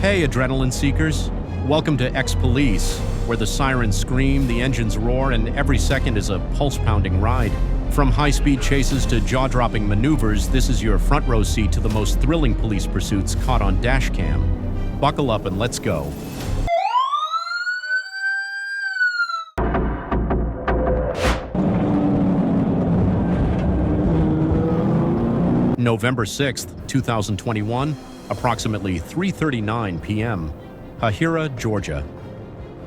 Hey, adrenaline seekers. Welcome to XPolice, where the sirens scream, the engines roar, and every second is a pulse-pounding ride. From high-speed chases to jaw-dropping maneuvers, this is your front row seat to the most thrilling police pursuits caught on Dashcam. Buckle up and let's go. November 6th, 2021, approximately 3:39 p.m., Hahira, Georgia.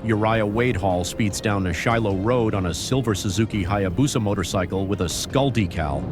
Uriah Wade Hall speeds down a Shiloh Road on a silver Suzuki Hayabusa motorcycle with a skull decal.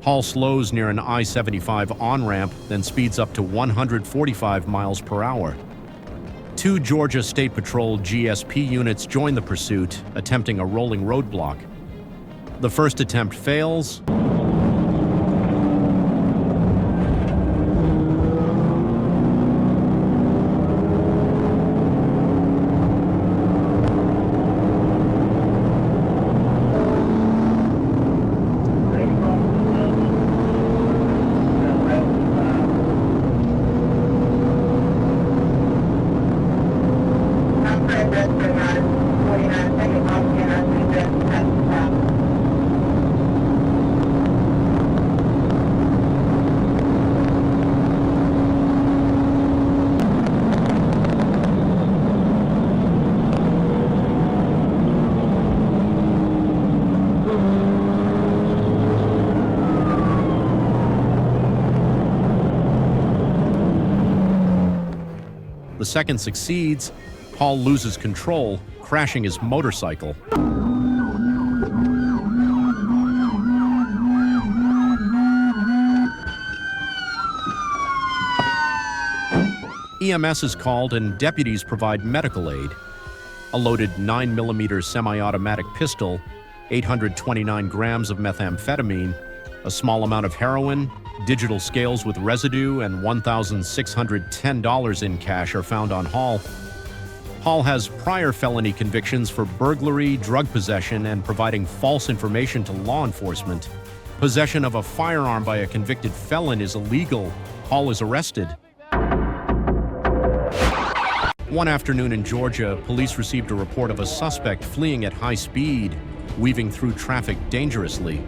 Hall slows near an I-75 on-ramp, then speeds up to 145 miles per hour. Two Georgia State Patrol GSP units join the pursuit, attempting a rolling roadblock. The first attempt fails. The second succeeds. Hall loses control, crashing his motorcycle. EMS is called and deputies provide medical aid. A loaded 9mm semi-automatic pistol, 829 grams of methamphetamine, a small amount of heroin, digital scales with residue, and $1,610 in cash are found on Hall. Hall has prior felony convictions for burglary, drug possession, and providing false information to law enforcement. Possession of a firearm by a convicted felon is illegal. Hall is arrested. One afternoon in Georgia, police received a report of a suspect fleeing at high speed, weaving through traffic dangerously.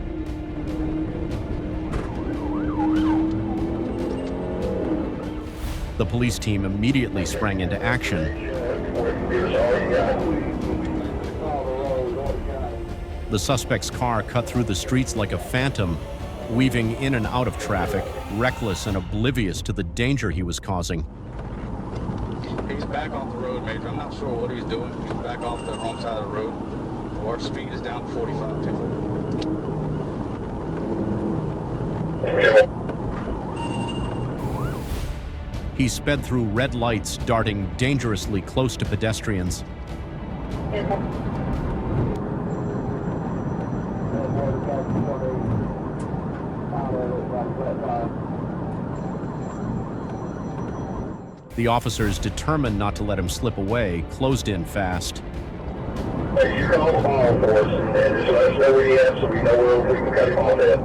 The police team immediately sprang into action. The suspect's car cut through the streets like a phantom, weaving in and out of traffic, reckless and oblivious to the danger he was causing. He's back off the road, Major. I'm not sure what he's doing. He's back off the wrong side of the road. Our speed is down to 45. He sped through red lights, darting dangerously close to pedestrians. The officers, determined not to let him slip away, closed in fast. Hey, you call the ball for us and just let us know where he is so we know where we can cut him on that.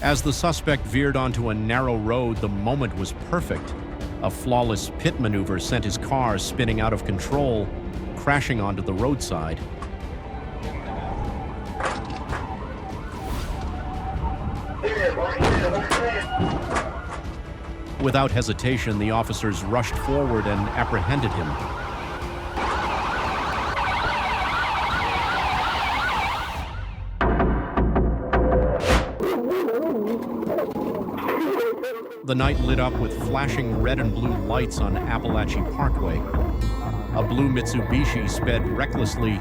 As the suspect veered onto a narrow road, the moment was perfect. A flawless pit maneuver sent his car spinning out of control, crashing onto the roadside. Without hesitation, the officers rushed forward and apprehended him. The night lit up with flashing red and blue lights on Appalachia Parkway. A blue Mitsubishi sped recklessly,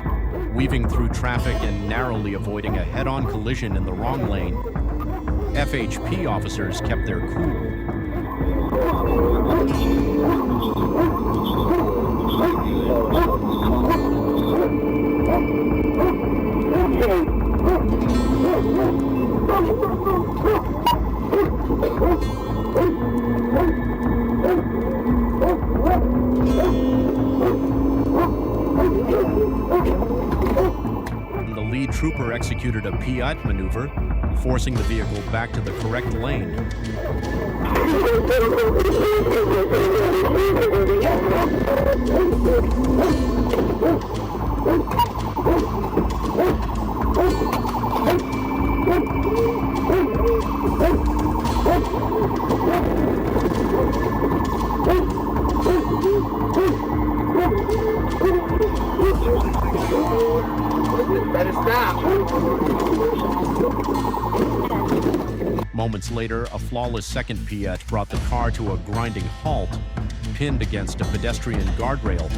weaving through traffic and narrowly avoiding a head-on collision in the wrong lane. FHP officers kept their cool. The lead trooper executed a Piat maneuver, forcing the vehicle back to the correct lane. Better stop. Moments later, a flawless second Piat brought the car to a grinding halt, pinned against a pedestrian guardrail.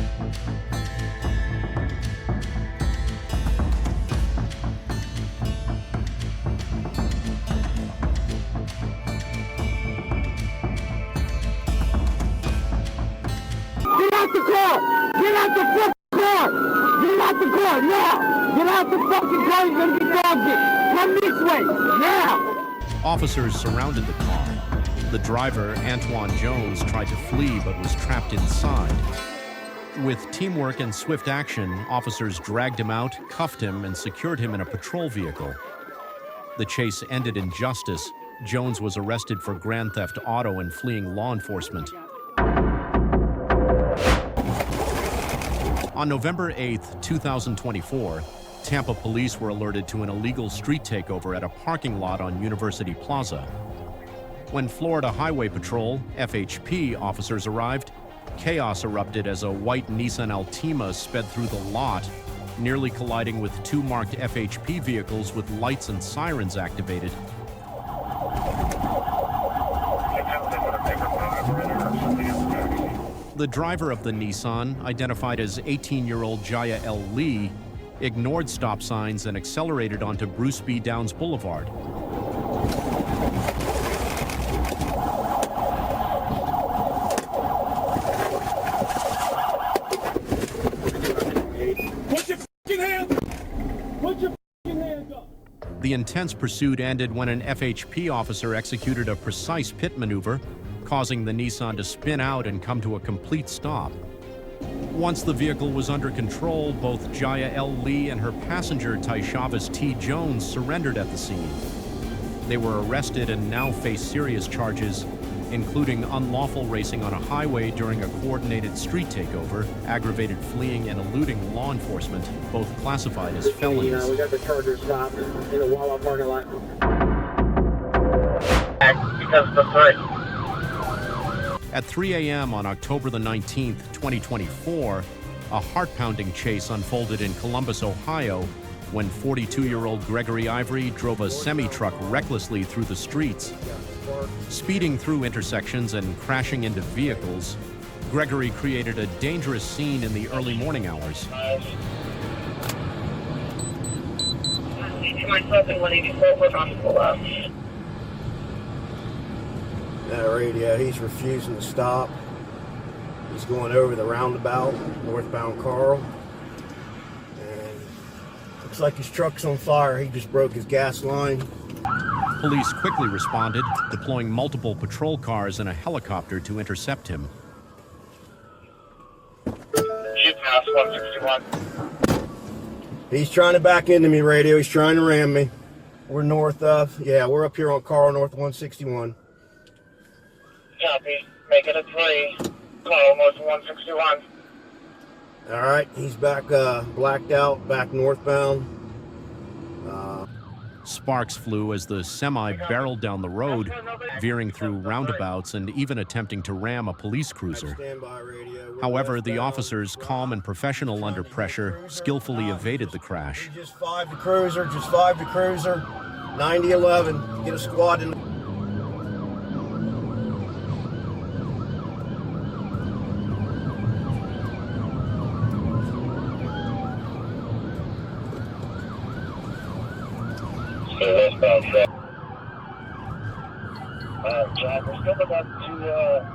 Get out the car! Get out the fucking car! Get out the car now! Get out the fucking car! You're gonna be dogged! Come this way now! Officers surrounded the car. The driver, Antoine Jones, tried to flee but was trapped inside. With teamwork and swift action, officers dragged him out, cuffed him, and secured him in a patrol vehicle. The chase ended in justice. Jones was arrested for grand theft auto and fleeing law enforcement. On November 8, 2024, Tampa police were alerted to an illegal street takeover at a parking lot on University Plaza. When Florida Highway Patrol, FHP, officers arrived, chaos erupted as a white Nissan Altima sped through the lot, nearly colliding with two marked FHP vehicles with lights and sirens activated. The driver of the Nissan, identified as 18-year-old Jaya L. Lee, ignored stop signs and accelerated onto Bruce B. Downs Boulevard. Put your fucking hands! Put your fucking hands up! The intense pursuit ended when an FHP officer executed a precise pit maneuver, causing the Nissan to spin out and come to a complete stop. Once the vehicle was under control, both Jaya L. Lee and her passenger, Taishavas T. Jones, surrendered at the scene. They were arrested and now face serious charges, including unlawful racing on a highway during a coordinated street takeover, aggravated fleeing and eluding law enforcement, both classified as felonies. We got the Charger stopped in the Wawa parking lot. Because of the threat. At 3 a.m. on October the 19th, 2024, a heart-pounding chase unfolded in Columbus, Ohio, when 42-year-old Gregory Ivory drove a semi-truck recklessly through the streets. Speeding through intersections and crashing into vehicles, Gregory created a dangerous scene in the early morning hours. Myself and 184 for possible up. That radio, he's refusing to stop. He's going over the roundabout, northbound Carl. And looks like his truck's on fire. He just broke his gas line. Police quickly responded, deploying multiple patrol cars and a helicopter to intercept him. Shoot house 161. He's trying to back into me, radio. He's trying to ram me. We're north of, yeah, we're up here on Carl, north 161. Copy. Make it a 3. Call north 161. All right, he's back blacked out, back northbound. Sparks flew as the semi barreled down the road, veering through roundabouts and even attempting to ram a police cruiser. Standby radio. However, the officers, calm and professional under pressure, skillfully evaded the crash. Just 5 to cruiser, just 5 to cruiser. 90-11, get a squad in. John, we're coming up to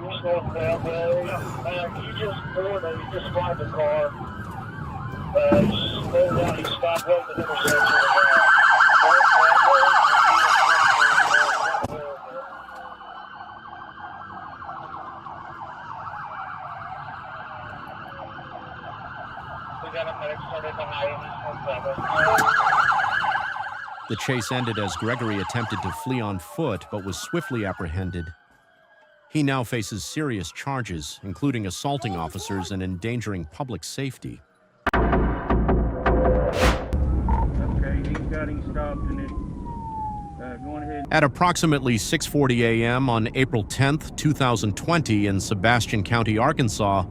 East North Railway. You just pulled and you just fly the car. Slow down, you stop right at the intersection. We got a medic started behind East North Railway. The chase ended as Gregory attempted to flee on foot but was swiftly apprehended. He now faces serious charges, including assaulting officers and endangering public safety. Okay, he's got him stopped and then going ahead. At approximately 6:40 a.m. on April 10th, 2020 in Sebastian County, Arkansas,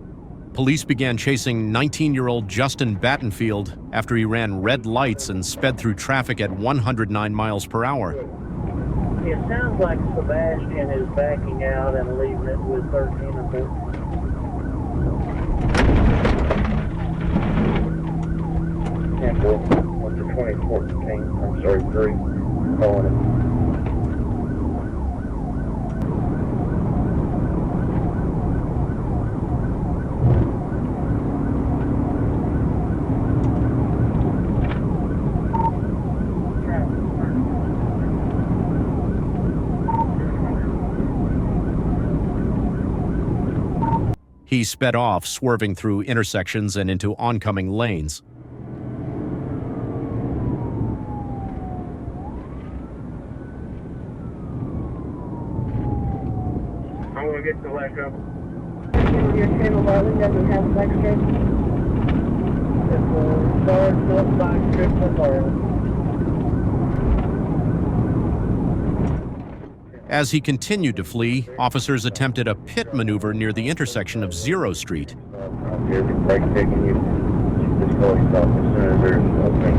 police began chasing 19-year-old Justin Battenfield after he ran red lights and sped through traffic at 109 miles per hour. It sounds like Sebastian is backing out and leaving it with 13 and 14. And what's the 2014? I'm sorry, 3. Calling it. He sped off, swerving through intersections and into oncoming lanes. I'm going to get the back up. Your channel Marlin doesn't have a black strip. It's a large left side strip of Marlin. As he continued to flee, officers attempted a pit maneuver near the intersection of Zero Street. Here's the brake taking you. This car stop as soon as there's an opening.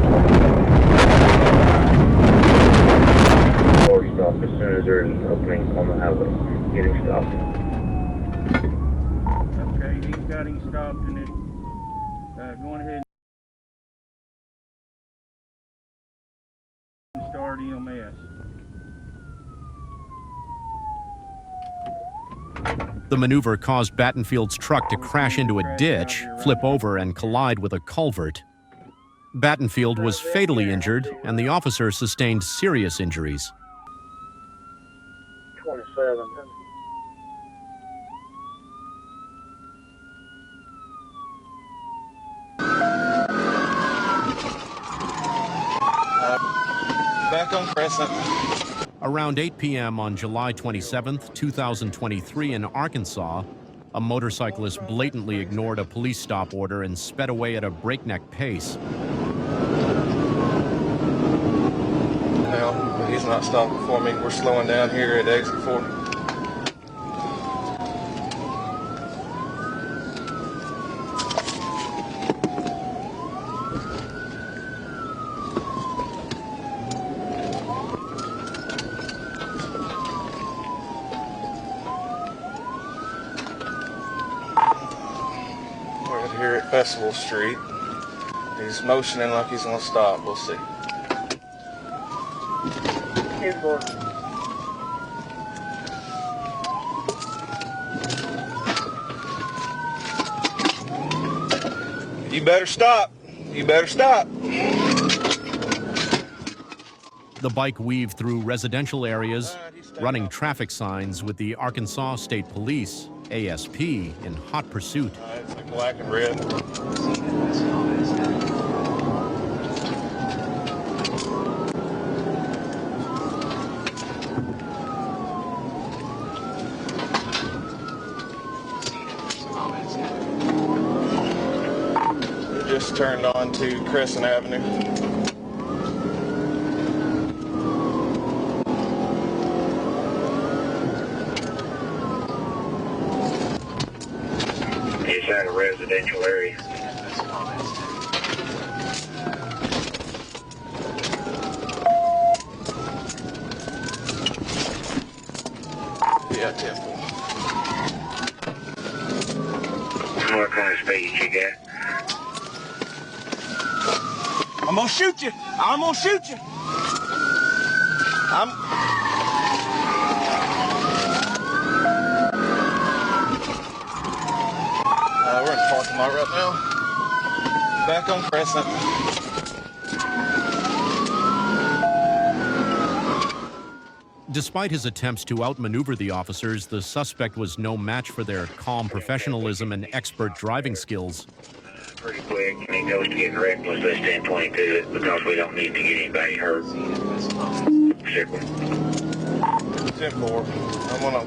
Car stop as soon as there's an opening on the highway. Get him stopped. Okay, he's got him stopped and then going ahead and start EMS. The maneuver caused Battenfield's truck to crash into a ditch, flip over, and collide with a culvert. Battenfield was fatally injured, and the officer sustained serious injuries. 27. Back on Crescent. Around 8 p.m. on July 27, 2023 in Arkansas, a motorcyclist blatantly ignored a police stop order and sped away at a breakneck pace. Well, he's not stopping for me. We're slowing down here at exit 40. Here at Festival Street. He's motioning like he's gonna stop. We'll see. Here's one. You better stop. You better stop. The bike weaved through residential areas, running traffic signs with the Arkansas State Police, ASP, in hot pursuit. It's like black and red. turned on to Crescent Avenue. Inside a residential area. Yeah, 10-4. What kind of speed you got? I'm gonna shoot you. I'm gonna shoot you. We're in the parking lot right now. Back on Crescent. Despite his attempts to outmaneuver the officers, the suspect was no match for their calm professionalism and expert driving skills. Pretty quick, and he goes to getting reckless. Let's 1022 it because we don't need to get anybody hurt. 10-4. I'm gonna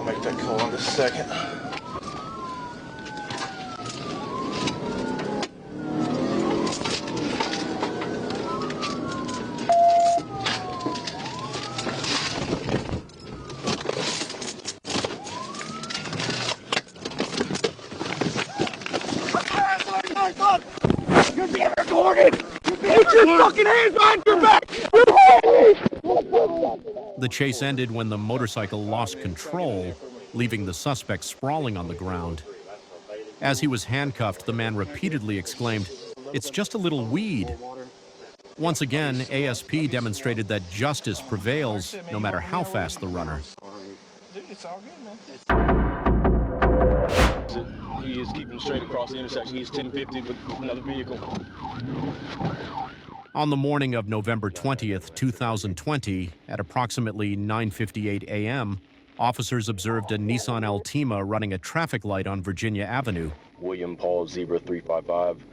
make that call in just a second. You're being recorded! Put your fucking hands behind your back! The chase ended when the motorcycle lost control, leaving the suspect sprawling on the ground. As he was handcuffed, the man repeatedly exclaimed, "It's just a little weed." Once again, ASP demonstrated that justice prevails, no matter how fast the runner. It's all good, man. He is keeping straight across the intersection. He's 1050 with another vehicle. On the morning of November 20th, 2020, at approximately 9:58 a.m., officers observed a Nissan Altima running a traffic light on Virginia Avenue. William Paul Zebra 355,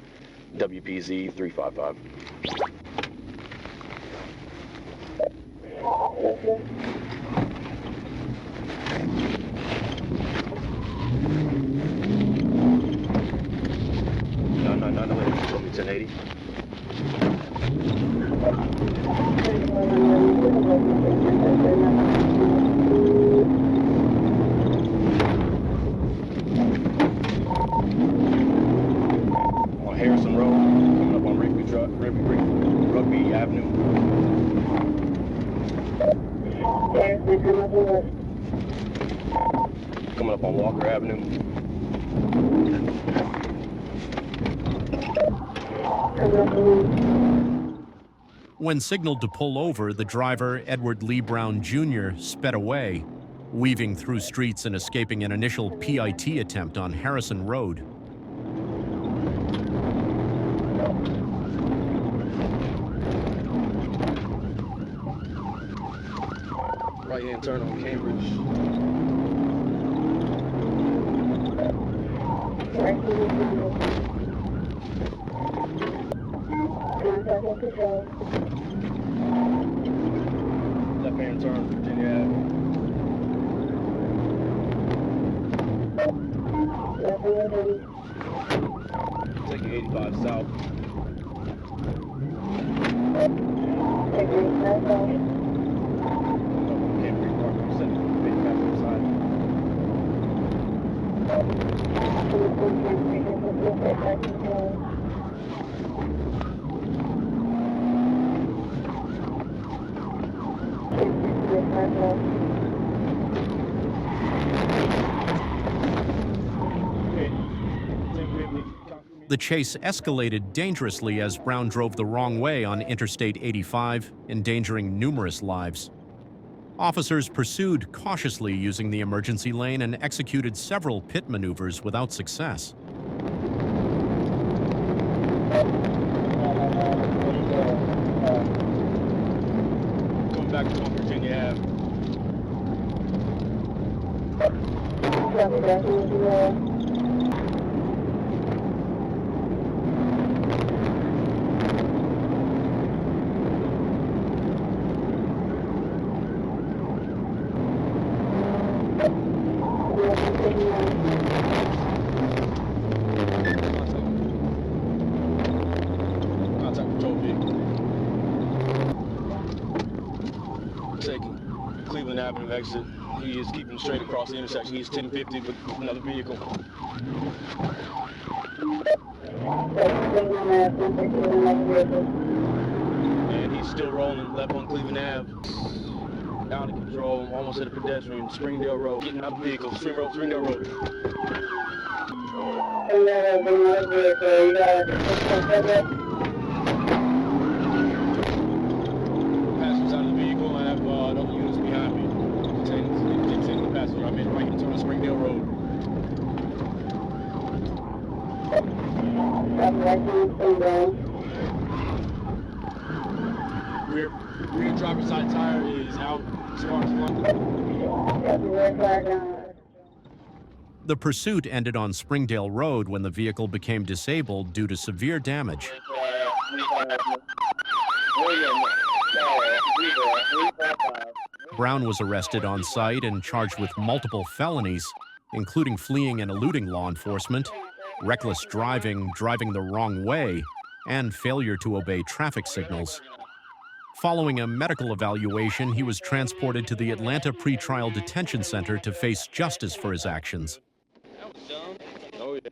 WPZ 355. No, 1080. On Harrison Road, coming up on Rugby Avenue. Coming up on Walker Avenue. When signaled to pull over, the driver, Edward Lee Brown Jr., sped away, weaving through streets and escaping an initial PIT attempt on Harrison Road. Right-hand turn on Cambridge. Left-hand turn, Virginia Avenue. Taking 85 south. Cambridge Park, 75 side. The chase escalated dangerously as Brown drove the wrong way on Interstate 85, endangering numerous lives. Officers pursued cautiously using the emergency lane and executed several pit maneuvers without success. Going back to Virginia Ave. Cleveland Avenue exit. He is keeping straight across the intersection. He's 1050 with another vehicle. And he's still rolling left on Cleveland Ave. Out of control, almost at a pedestrian, Springdale Road. Getting out of the vehicle, Springdale Road. Passengers out of the vehicle. I have other units behind me. Containing the passenger. I'm in right into on Springdale Road. Rear driver's side tire is out as far as one. The pursuit ended on Springdale Road when the vehicle became disabled due to severe damage. Brown was arrested on site and charged with multiple felonies, including fleeing and eluding law enforcement, reckless driving, driving the wrong way, and failure to obey traffic signals. Following a medical evaluation, he was transported to the Atlanta Pretrial Detention Center to face justice for his actions. Oh, yeah.